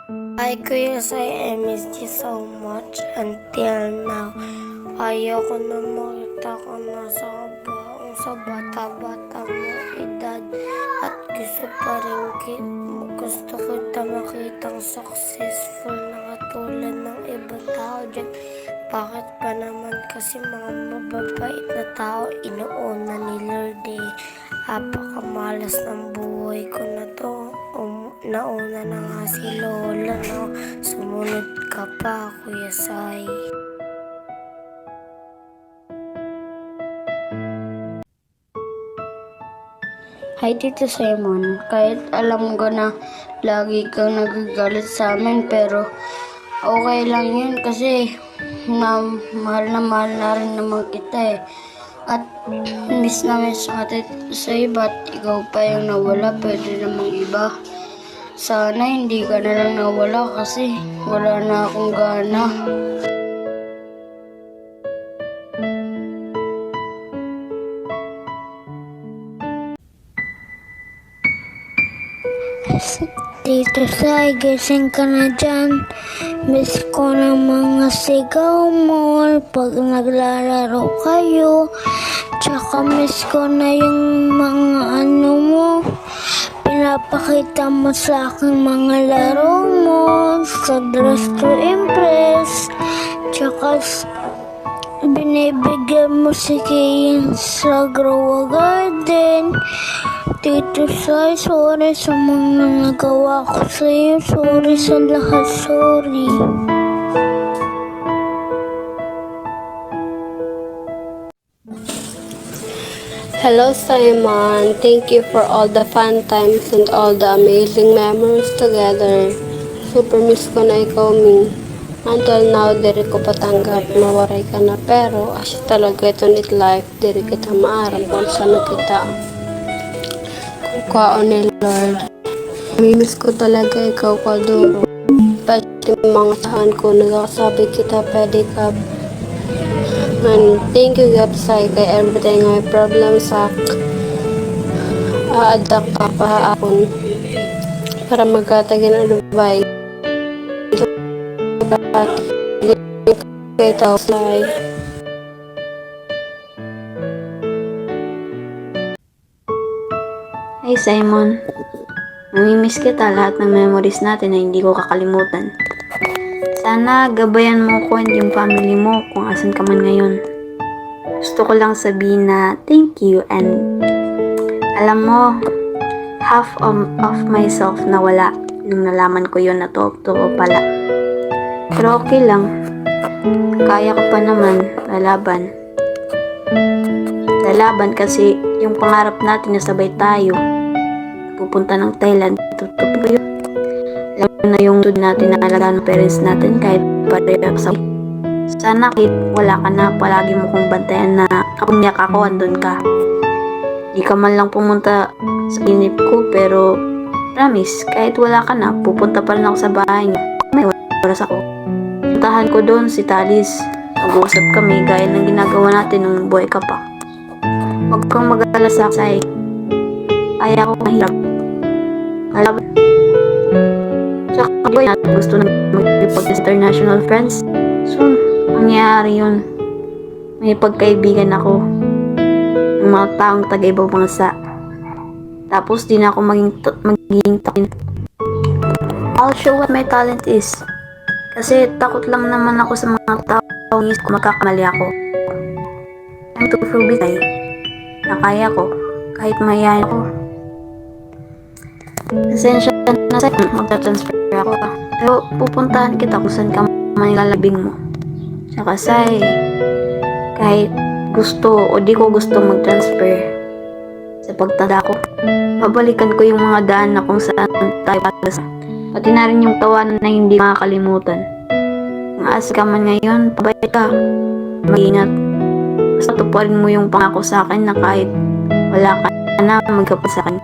Hi Kuya Sai, I missed you so much until now. Ayaw ko na makita ka na sa bata-bata mo edad. At gusto kita makitang successful na katulad ng ibang tao dyan. Bakit pa naman kasi mga mababait na tao inuuna ni Lord eh. Apakamalas ng buhay ko na to. Nauna na nga si Lola, no? Sumunod ka pa, Kuya Sai. Hi Tito Simon, kahit alam ko na lagi kang nagagalit sa amin pero okay lang yun kasi mahal na rin naman kita eh. At miss sa Tito Sai, ba't ikaw pa yung nawala, pwede namang iba. Sana hindi ka na lang nawala kasi wala na akong gana. Tito Sai, gising ka na dyan. Miss ko ng mga sigaw mo pag naglalaro kayo. Tsaka miss ko na yung mga ano mo. Pinapakita mo sa akin mga laro mo sa Dress to Impress. Tsaka binibigyan mo si Kian sa Grow Garden. Tito Sai, sorry sa mga nagawa ko sa'yo. Sorry sa lahat, sorry. Hello Simon, thank you for all the fun times and all the amazing memories together. Super miss ko na ikaw, Ming. Until now, diri ko patanggap na waray ka na, pero asya talaga ito need life, diri kita maaram kung saan kita. Kung kwaon ni Lord. Miss ko talaga ikaw, Kaduro. Pwede mga tahan ko, nagkasabi kita, pwede ka. And thank you Gapsay kay everything may problem sa aadak ka pa akon para magkatagin advice kay Tausay. Hey Simon, mamimiss kita, lahat ng memories natin na hindi ko kakalimutan. Sana gabayan mo ko and yung family mo kung asan ka man ngayon. Gusto ko lang sabihin na thank you and alam mo, half of myself na wala nung nalaman ko yun na totoo pala. Pero okay lang, kaya ko pa naman lalaban. Lalaban kasi yung pangarap natin na sabay tayo pupunta ng Thailand, totoo yun. Alam na yungtud natin na alagaan ng parents natin kahit pareha sa sana kahit wala ka na, palagi mo kong bantayan na kapag niyak ako, andun ka. Di ka man lang pumunta sa inip ko, pero promise, kahit wala ka na, pupunta pa rin ako sa bahay niyo. May oras ako. Puntahan ko doon si Talis. Mag-uusap kami gaya ng ginagawa natin nung buhay ka pa. Huwag kang mag-alala sa akin. Kaya ako mahirap. Alam. Tsaka di ba gusto na mag-report sa international friends? Soon, mangyayari yun. May pagkaibigan ako ng mga taong taga-ibang bansa. Tapos di na ako magiging talent. I'll show what my talent is. Kasi takot lang naman ako sa mga taong kung magkakamali ako. I'm to prove it na kaya ko kahit mayayain ako. Pasensya na sa magta-transfer ako. Pero pupuntahan kita kung saan ka man ilalabing mo. Tsaka say, kahit gusto o di ko gusto mag-transfer sa pagtanda ko, babalikan ko yung mga daan na kung saan tayo patas. Pati na rin yung tawanan na hindi makakalimutan. Kung asa ka man ngayon, pabay ka. Mag-ingat. Basta tuparin mo yung pangako sa akin na kahit wala ka na magkapat sa akin.